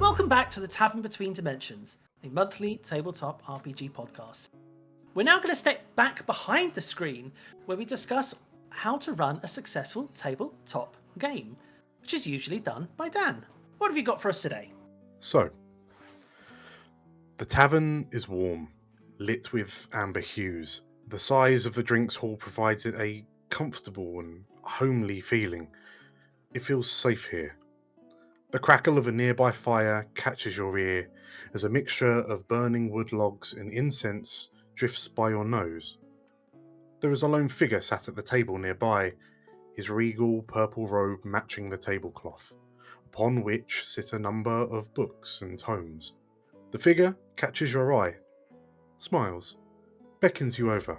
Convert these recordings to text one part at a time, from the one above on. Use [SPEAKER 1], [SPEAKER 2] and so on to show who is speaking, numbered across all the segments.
[SPEAKER 1] Welcome back to the Tavern Between Dimensions, a monthly tabletop RPG podcast. We're now going to step back behind the screen where we discuss how to run a successful tabletop game, which is usually done by Dan. What have you got for us today?
[SPEAKER 2] So, the tavern is warm, lit with amber hues. The size of the drinks hall provides it a comfortable and homely feeling. It feels safe here. The crackle of a nearby fire catches your ear as a mixture of burning wood logs and incense drifts by your nose. There is a lone figure sat at the table nearby, his regal purple robe matching the tablecloth, upon which sit a number of books and tomes. The figure catches your eye, smiles, beckons you over.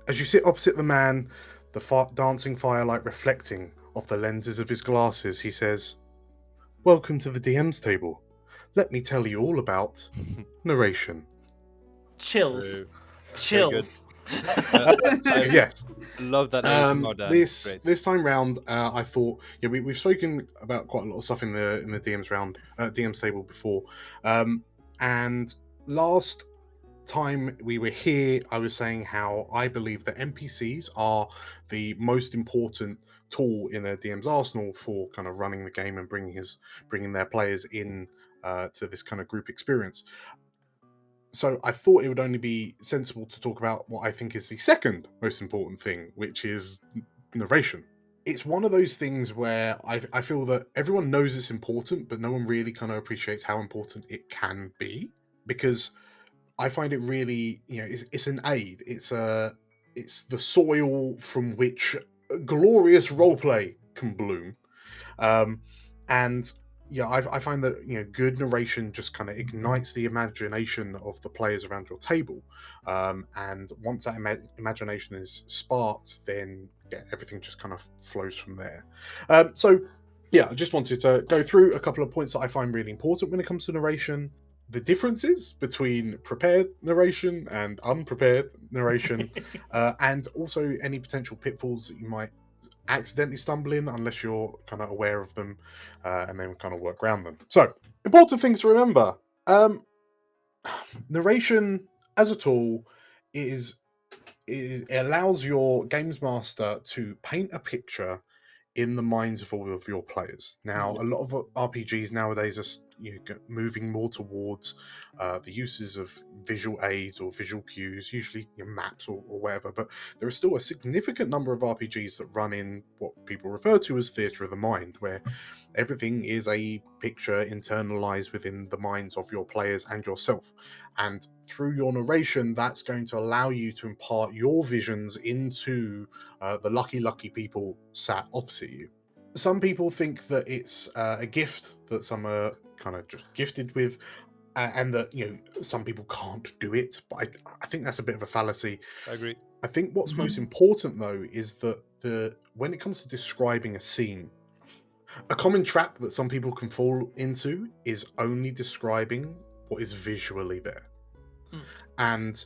[SPEAKER 2] As you sit opposite the man, the dancing firelight reflecting off the lenses of his glasses, he says, "Welcome to the DM's table. Let me tell you all about narration."
[SPEAKER 1] Chills.
[SPEAKER 3] Very
[SPEAKER 1] Chills.
[SPEAKER 2] Yes.
[SPEAKER 3] Love that.
[SPEAKER 2] This time round, I thought we've spoken about quite a lot of stuff in the DM's round, DM's table before, and last time we were here, I was saying how I believe that NPCs are the most important tool in a DM's arsenal for kind of running the game and bringing their players in to this kind of group experience. So I thought it would only be sensible to talk about what I think is the second most important thing, which is narration. It's one of those things where I feel that everyone knows it's important, but no one really kind of appreciates how important it can be, because I find it really, it's an aid. It's the soil from which glorious roleplay can bloom, and yeah, I find that good narration just kind of ignites the imagination of the players around your table, and once that imagination is sparked, then everything just kind of flows from there. So I just wanted to go through a couple of points that I find really important when it comes to narration, the differences between prepared narration and unprepared narration, and also any potential pitfalls that you might accidentally stumble in unless you're kind of aware of them, and then kind of work around them. So, important things to remember. Narration as a tool it allows your games master to paint a picture in the minds of all of your players. Now, a lot of RPGs nowadays are moving more towards the uses of visual aids or visual cues, usually maps or whatever, but there are still a significant number of RPGs that run in what people refer to as theatre of the mind, where everything is a picture internalized within the minds of your players and yourself. And through your narration, that's going to allow you to impart your visions into the lucky people sat opposite you. Some people think that it's a gift that some are kind of just gifted with, and that some people can't do it, but I think that's a bit of a fallacy.
[SPEAKER 3] I agree.
[SPEAKER 2] I think what's most important though is that when it comes to describing a scene, a common trap that some people can fall into is only describing what is visually there. And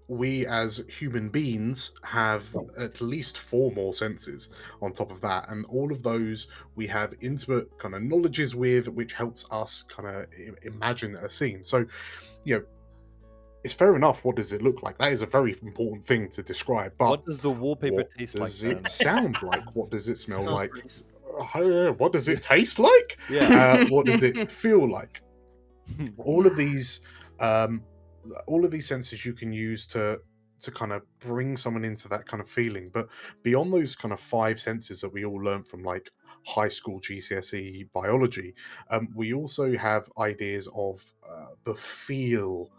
[SPEAKER 2] we as human beings have at least 4 more senses on top of that, and all of those we have intimate kind of knowledges with, which helps us kind of imagine a scene. So it's fair enough, what does it look like? That is a very important thing to describe. But
[SPEAKER 3] what does the wallpaper taste like?
[SPEAKER 2] What does it sound like? What does it smell like?
[SPEAKER 1] Nice.
[SPEAKER 2] What does it taste like? What does it feel like? All of these senses you can use to kind of bring someone into that kind of feeling. But beyond those kind of 5 senses that we all learned from like high school GCSE biology, we also have ideas of the feel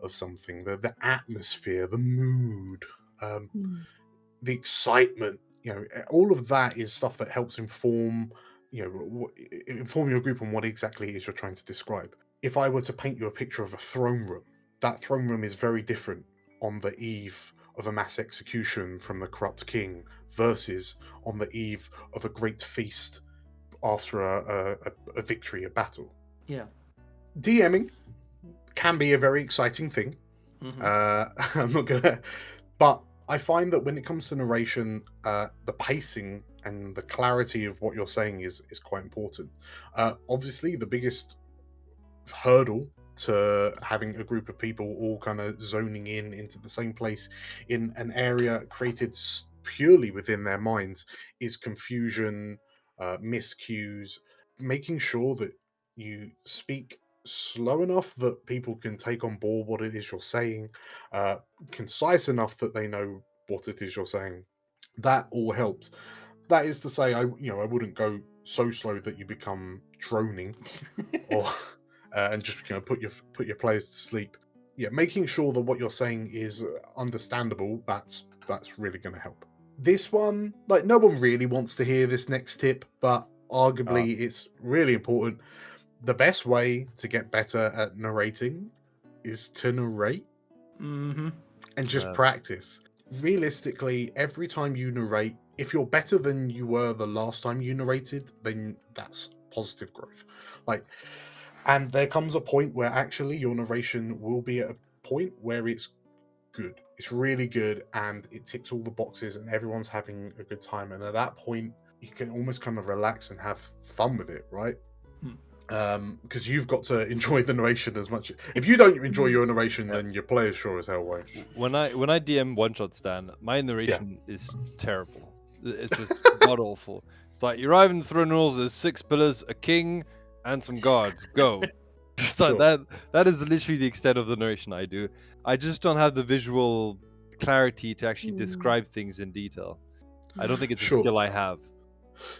[SPEAKER 2] of something, the atmosphere, the mood, the excitement. All of that is stuff that helps inform your group on what exactly it is you're trying to describe. If I were to paint you a picture of a throne room, that throne room is very different on the eve of a mass execution from the corrupt king versus on the eve of a great feast after a victory, a battle.
[SPEAKER 1] Yeah.
[SPEAKER 2] DMing can be a very exciting thing. I'm not gonna But I find that when it comes to narration, the pacing and the clarity of what you're saying is quite important. Obviously, the biggest hurdle to having a group of people all kind of zoning in into the same place in an area created purely within their minds is confusion, miscues, making sure that you speak slow enough that people can take on board what it is you're saying, uh, concise enough that they know what it is you're saying. That all helps. That is to say, I wouldn't go so slow that you become droning or and just put your players to sleep. Yeah, making sure that what you're saying is understandable. That's really going to help. This one, like, no one really wants to hear this next tip, but arguably it's really important. The best way to get better at narrating is to narrate and just practice. Realistically, every time you narrate, if you're better than you were the last time you narrated, then that's positive growth. And there comes a point where actually your narration will be at a point where it's good. It's really good and it ticks all the boxes and everyone's having a good time. And at that point, you can almost kind of relax and have fun with it, right? Because you've got to enjoy the narration as much. If you don't enjoy your narration, then your players sure as hell won't.
[SPEAKER 3] When I DM one shot Stan, my narration is terrible. It's just god awful. It's like you arrive in the throne halls. There's 6 pillars, a king, and some guards. Go. Just like that. That is literally the extent of the narration I do. I just don't have the visual clarity to actually describe things in detail. I don't think it's a skill I have.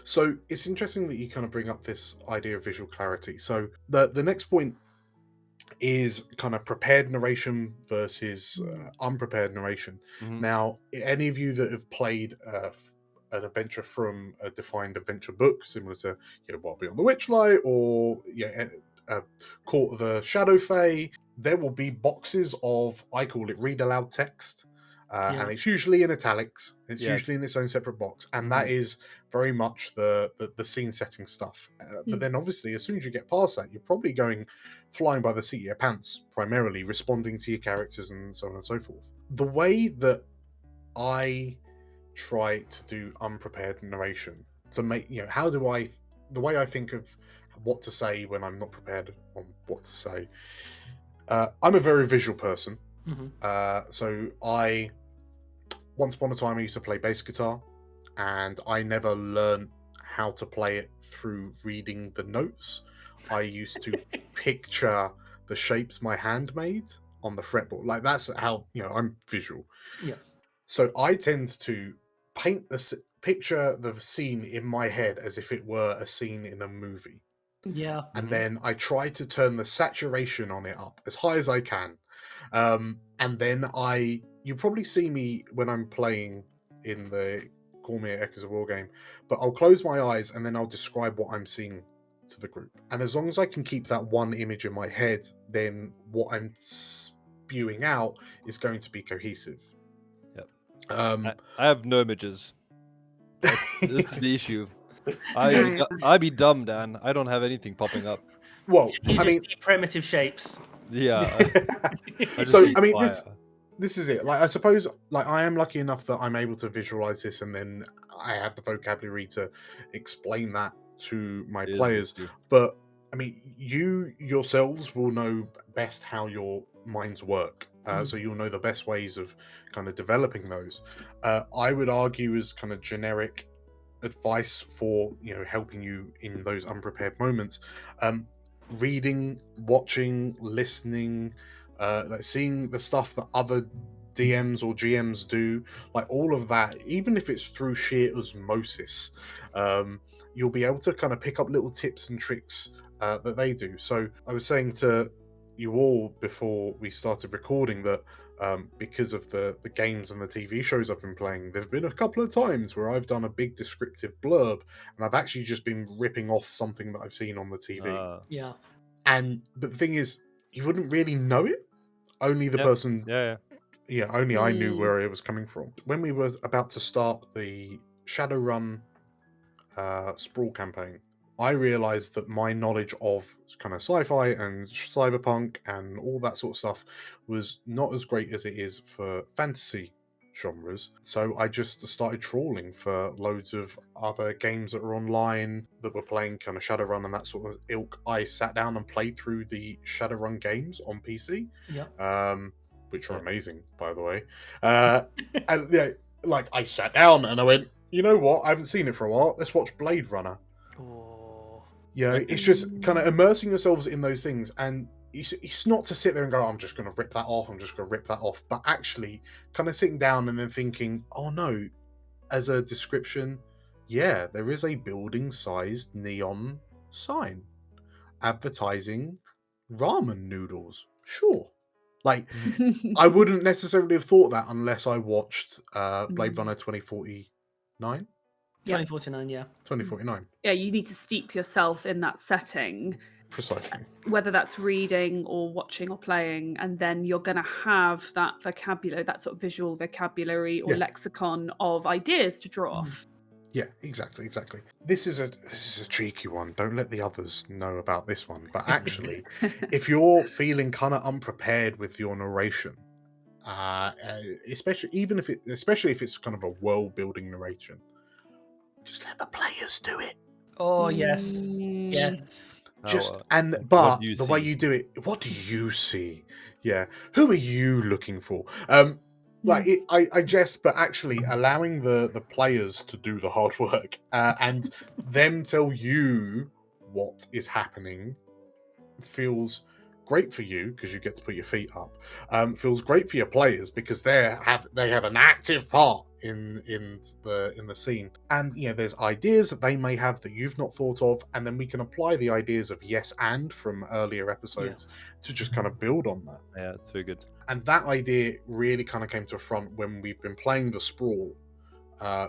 [SPEAKER 2] So it's interesting that you kind of bring up this idea of visual clarity. So the next point is kind of prepared narration versus unprepared narration. Now, any of you that have played an adventure from a defined adventure book, similar to Wild Beyond the Witchlight or Court of the Shadow Fae, there will be boxes of, I call it read aloud text. And it's usually in italics. It's usually in its own separate box, and that is very much the scene setting stuff. But then, obviously, as soon as you get past that, you're probably going flying by the seat of your pants, primarily responding to your characters and so on and so forth. The way that I try to do unprepared narration to make the way I think of what to say when I'm not prepared on what to say. I'm a very visual person, so once upon a time, I used to play bass guitar, and I never learned how to play it through reading the notes. I used to picture the shapes my hand made on the fretboard. Like, that's how, I'm visual.
[SPEAKER 1] Yeah.
[SPEAKER 2] So I tend to picture the scene in my head as if it were a scene in a movie.
[SPEAKER 1] Yeah.
[SPEAKER 2] And then I try to turn the saturation on it up as high as I can. And then you probably see me when I'm playing in the Cormier Echoes of War game, but I'll close my eyes and then I'll describe what I'm seeing to the group. And as long as I can keep that one image in my head, then what I'm spewing out is going to be cohesive.
[SPEAKER 3] Yep. I have no images. This is the issue. I be dumb, Dan. I don't have anything popping up.
[SPEAKER 2] Well,
[SPEAKER 1] you just see primitive shapes.
[SPEAKER 3] Yeah.
[SPEAKER 2] So I mean, this is it. Like, I suppose, like, I am lucky enough that I'm able to visualize this, and then I have the vocabulary to explain that to my players. But I mean, you yourselves will know best how your minds work. So you'll know the best ways of kind of developing those. I would argue as kind of generic advice for helping you in those unprepared moments. Reading, watching, listening, like seeing the stuff that other DMs or GMs do, like all of that, even if it's through sheer osmosis, you'll be able to kind of pick up little tips and tricks that they do. So I was saying to you all before we started recording that because of the games and the TV shows I've been playing, there have been a couple of times where I've done a big descriptive blurb and I've actually just been ripping off something that I've seen on the TV.
[SPEAKER 1] Yeah.
[SPEAKER 2] But the thing is, you wouldn't really know it. Only the person... only I knew where it was coming from. When we were about to start the Shadowrun Sprawl campaign, I realized that my knowledge of kind of sci-fi and cyberpunk and all that sort of stuff was not as great as it is for fantasy genres. So I just started trawling for loads of other games that are online that were playing kind of Shadowrun and that sort of ilk. I sat down and played through the Shadowrun games on PC, which are amazing, by the way. And yeah, like I sat down and I went, you know what? I haven't seen it for a while. Let's watch Blade Runner.
[SPEAKER 1] Oh.
[SPEAKER 2] Yeah, it's just kind of immersing yourselves in those things, and it's not to sit there and go, I'm just going to rip that off, but actually kind of sitting down and then thinking, oh no, as a description, yeah, there is a building-sized neon sign advertising ramen noodles. Sure. Like, I wouldn't necessarily have thought that unless I watched Blade Runner 2049.
[SPEAKER 1] 2049, yeah.
[SPEAKER 2] 2049.
[SPEAKER 4] Yeah, you need to steep yourself in that setting.
[SPEAKER 2] Precisely.
[SPEAKER 4] Whether that's reading or watching or playing, and then you're going to have that vocabulary, that sort of visual vocabulary or lexicon of ideas to draw off.
[SPEAKER 2] Yeah, exactly. This is a cheeky one. Don't let the others know about this one. But actually, if you're feeling kind of unprepared with your narration, especially if it's kind of a world-building narration, just let the players do it.
[SPEAKER 1] Oh yes.
[SPEAKER 2] But the way you do it, what do you see? Yeah, who are you looking for? I jest, but actually allowing the players to do the hard work and them tell you what is happening feels great for you because you get to put your feet up. Feels great for your players because they have an active part in the scene, and there's ideas that they may have that you've not thought of, and then we can apply the ideas of yes and from earlier episodes to just kind of build on that.
[SPEAKER 3] Yeah, it's very good.
[SPEAKER 2] And that idea really kind of came to front when we've been playing the Sprawl,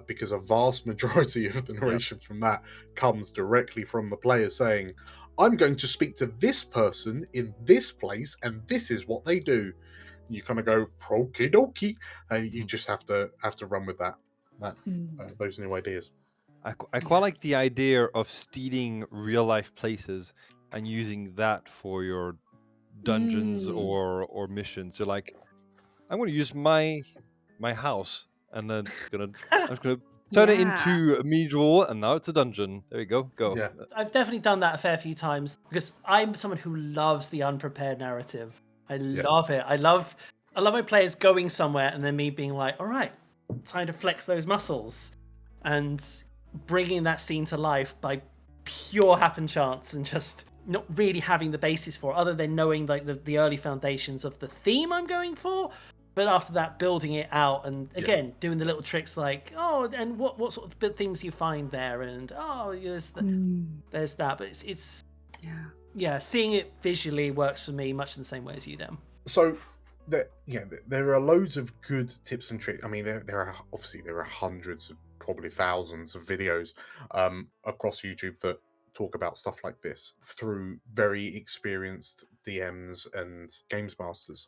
[SPEAKER 2] because a vast majority of the narration from that comes directly from the player saying, I'm going to speak to this person in this place, and this is what they do. You kind of go, okie dokie, and you just have to run with those new ideas.
[SPEAKER 3] I quite like the idea of stealing real life places and using that for your dungeons or missions. You're like, I'm going to use my house, and then I'm just gonna turn it into a medieval, and now it's a dungeon. There we go.
[SPEAKER 2] Yeah.
[SPEAKER 1] I've definitely done that a fair few times because I'm someone who loves the unprepared narrative. I love it. I love my players going somewhere and then me being like, all right, time to flex those muscles, and bringing that scene to life by pure happen chance and just not really having the basis for it, other than knowing like the early foundations of the theme I'm going for. But after that, building it out and again doing the little tricks like, oh, and what sort of things you find there, and there's that. But it's seeing it visually works for me much in the same way as you, Dem.
[SPEAKER 2] So there are loads of good tips and tricks. I mean, there are hundreds of, probably thousands of videos across YouTube that talk about stuff like this through very experienced DMs and games masters.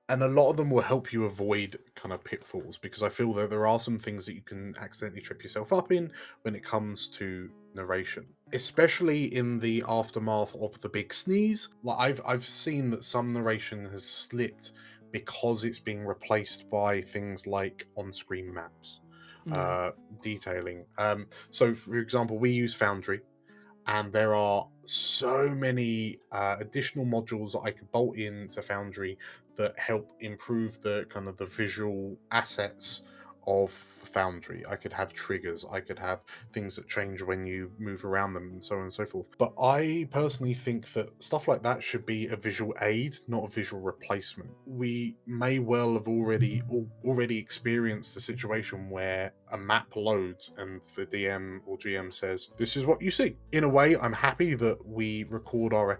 [SPEAKER 2] And a lot of them will help you avoid kind of pitfalls, because I feel that there are some things that you can accidentally trip yourself up in when it comes to narration, especially in the aftermath of the big sneeze. Like I've seen that some narration has slipped because it's being replaced by things like on-screen maps, detailing. So, for example, we use Foundry, and there are so many additional modules that I could bolt into Foundry that help improve the kind of the visual assets of Foundry. I could have triggers, I could have things that change when you move around them, and so on and so forth. But I personally think that stuff like that should be a visual aid, not a visual replacement. We may well have already experienced a situation where a map loads and the DM or GM says, this is what you see. In a way, I'm happy that we record our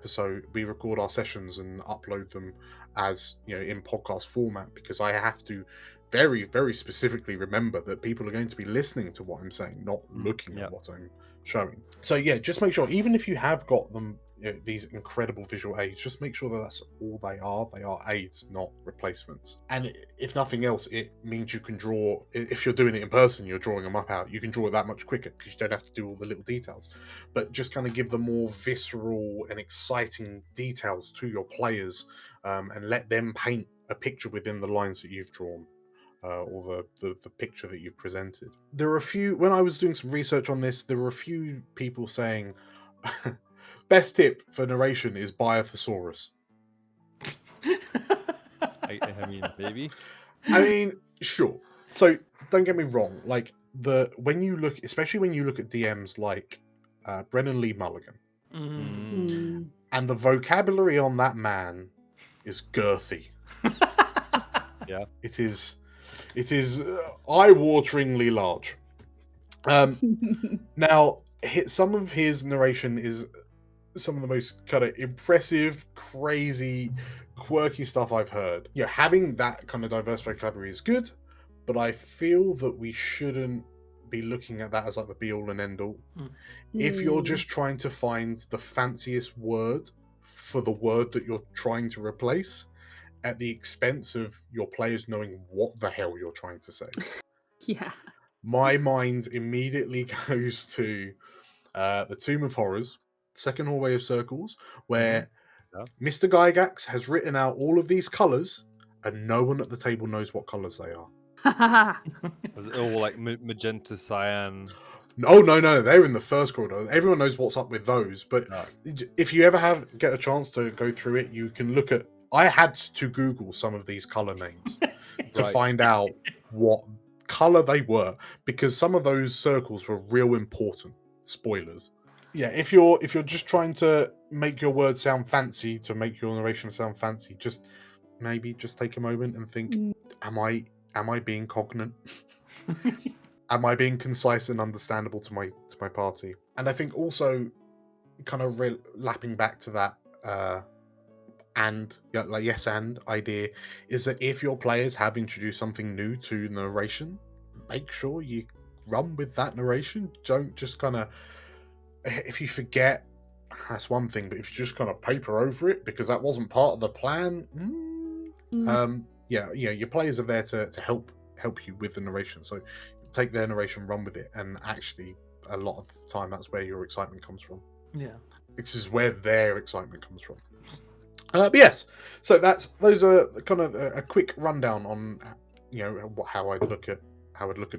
[SPEAKER 2] sessions and upload them as, in podcast format, because I have to very, very specifically remember that people are going to be listening to what I'm saying, not looking at what I'm showing. So just make sure, even if you have got them, these incredible visual aids, just make sure that that's all they are. They are aids, not replacements. And if nothing else, it means you can draw, if you're doing it in person, you're drawing them out, you can draw it that much quicker because you don't have to do all the little details. But just kind of give the more visceral and exciting details to your players, and let them paint a picture within the lines that you've drawn. or the picture that you've presented. There are a few, when I was doing some research on this, there were a few people saying, best tip for narration is buy a thesaurus.
[SPEAKER 3] I mean, maybe.
[SPEAKER 2] I mean, sure. So don't get me wrong. Like when you look, especially when you look at DMs like Brennan Lee Mulligan, and the vocabulary on that man is girthy.
[SPEAKER 3] Yeah,
[SPEAKER 2] it is eye-wateringly large. Now, some of his narration is some of the most kind of impressive, crazy, quirky stuff I've heard. Yeah, having that kind of diverse vocabulary is good, but I feel that we shouldn't be looking at that as like the be-all and end-all. If you're just trying to find the fanciest word for the word that you're trying to replace at the expense of your players knowing what the hell you're trying to say.
[SPEAKER 4] Yeah.
[SPEAKER 2] My mind immediately goes to the Tomb of Horrors, Second Hallway of Circles, where Mr. Gygax has written out all of these colours and no one at the table knows what colours they are.
[SPEAKER 3] Was it all like magenta, cyan?
[SPEAKER 2] No, they're in the first corridor. Everyone knows what's up with those, but if you ever get a chance to go through it, you can look at... I had to Google some of these colour names to find out what colour they were, because some of those circles were real important. Spoilers. Yeah, if you're just trying to make your words sound fancy, to make your narration sound fancy, just take a moment and think, am I being cognate? Am I being concise and understandable to my party? And I think also kind of lapping back to that yes and idea is that if your players have introduced something new to narration, make sure you run with that narration. Don't just kind of, if you forget, that's one thing, but if you just kind of paper over it because that wasn't part of the plan, your players are there to help you with the narration. So take their narration, run with it, and actually a lot of the time that's where your excitement comes from.
[SPEAKER 1] Yeah,
[SPEAKER 2] this is where their excitement comes from. But yes, so those are kind of a quick rundown on how I'd look at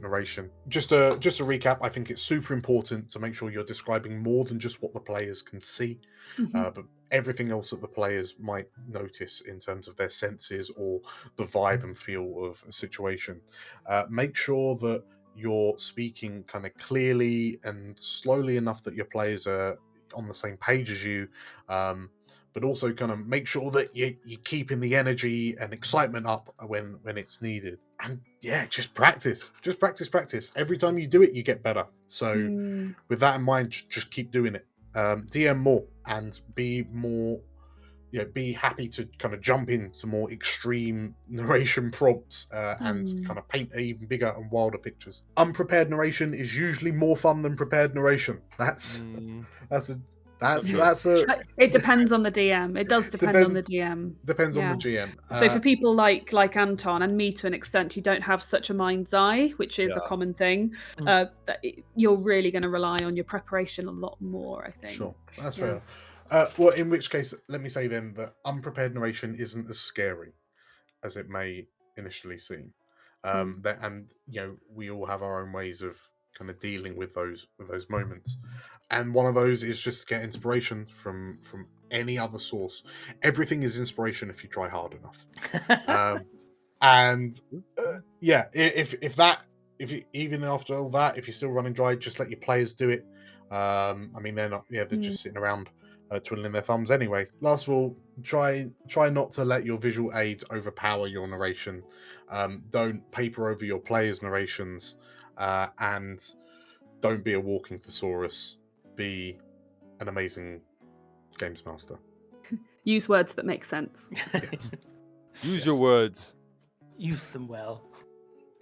[SPEAKER 2] narration. Just a recap, I think it's super important to make sure you're describing more than just what the players can see, but everything else that the players might notice in terms of their senses or the vibe and feel of a situation. Make sure that you're speaking kind of clearly and slowly enough that your players are on the same page as you, but also kind of make sure that you're keeping the energy and excitement up when it's needed. And yeah, just practice. Every time you do it, you get better. So with that in mind, just keep doing it. DM more and be more, be happy to kind of jump into more extreme narration prompts and kind of paint even bigger and wilder pictures. Unprepared narration is usually more fun than prepared narration.
[SPEAKER 4] It depends on the DM. It does depend on the DM.
[SPEAKER 2] Depends on the GM.
[SPEAKER 4] So for people like Anton and me to an extent who don't have such a mind's eye, which is a common thing, you're really going to rely on your preparation a lot more, I think.
[SPEAKER 2] Sure, that's fair. Well, in which case, let me say then that unprepared narration isn't as scary as it may initially seem. We all have our own ways of kind of dealing with those moments, and one of those is just to get inspiration from any other source. Everything is inspiration if you try hard enough. If even after all that, if you're still running dry, just let your players do it. They're just sitting around twiddling their thumbs anyway. Last of all, try not to let your visual aids overpower your narration. Don't paper over your players' narrations, and don't be a walking thesaurus. Be an amazing games master.
[SPEAKER 4] Use words that make sense.
[SPEAKER 2] Yes.
[SPEAKER 3] Use your words.
[SPEAKER 1] Use them well.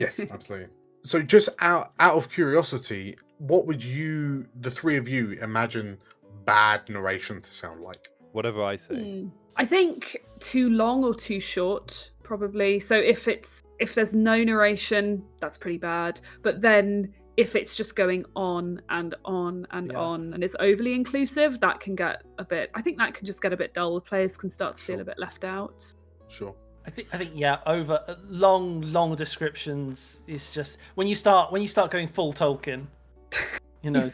[SPEAKER 2] Yes, absolutely. So just out of curiosity, what would you, the three of you, imagine bad narration to sound like?
[SPEAKER 3] Whatever I say.
[SPEAKER 4] I think too long or too short, probably. So if there's no narration, that's pretty bad. But then if it's just going on and on and on and it's overly inclusive, that can get a bit, I think that can just get a bit dull. Players can start to feel a bit left out.
[SPEAKER 2] Sure.
[SPEAKER 1] I think yeah, over long descriptions is just when you start going full Tolkien, you know,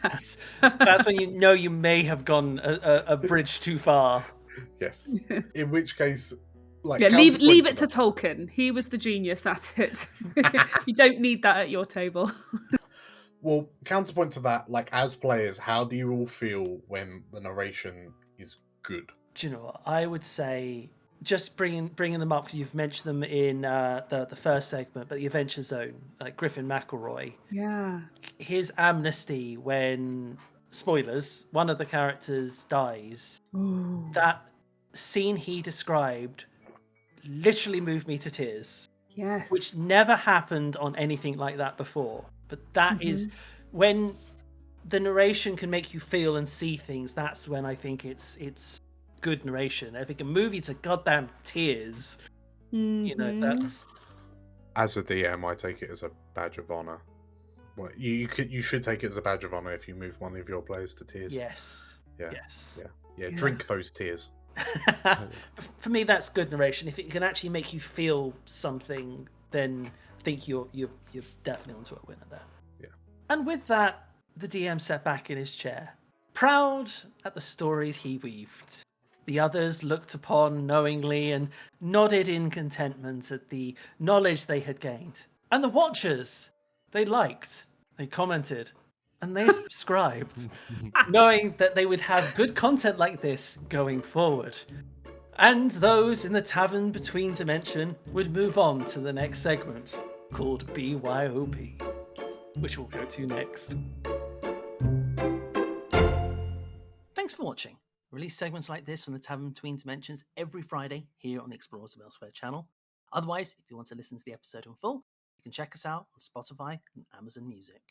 [SPEAKER 1] that's when you know you may have gone a bridge too far.
[SPEAKER 2] Yes. In which case, like,
[SPEAKER 4] Yeah, leave
[SPEAKER 2] counterpoint
[SPEAKER 4] it to
[SPEAKER 2] that.
[SPEAKER 4] Tolkien. He was the genius at it. You don't need that at your table.
[SPEAKER 2] Well, counterpoint to that, like, as players, how do you all feel when the narration is good?
[SPEAKER 1] Do you know what? I would say just bringing them up because you've mentioned them in the first segment, but the Adventure Zone, like Griffin McElroy,
[SPEAKER 4] Yeah.
[SPEAKER 1] his amnesty when, spoilers, one of the characters dies.
[SPEAKER 4] Ooh.
[SPEAKER 1] That scene he described literally moved me to tears,
[SPEAKER 4] Yes.
[SPEAKER 1] which never happened on anything like that before. But that is when the narration can make you feel and see things. That's when I think it's good narration. I think a movie to goddamn tears. You know, that's
[SPEAKER 2] As a DM, I take it as a badge of honor. Well, you should take it as a badge of honor if you move one of your players to tears.
[SPEAKER 1] yes.
[SPEAKER 2] Yeah.
[SPEAKER 1] Yes.
[SPEAKER 2] Yeah. Drink those tears.
[SPEAKER 1] For me, that's good narration. If it can actually make you feel something, then I think you're definitely onto a winner there.
[SPEAKER 2] Yeah.
[SPEAKER 1] And with that, the DM sat back in his chair, proud at the stories he weaved. The others looked upon knowingly and nodded in contentment at the knowledge they had gained. And the watchers, they liked, they commented, and they subscribed, knowing that they would have good content like this going forward. And those in the Tavern Between Dimension would move on to the next segment, called BYOP, which we'll go to next. Thanks for watching. We release segments like this from the Tavern Between Dimensions every Friday here on the Explorers of Elsewhere channel. Otherwise, if you want to listen to the episode in full, you can check us out on Spotify and Amazon Music.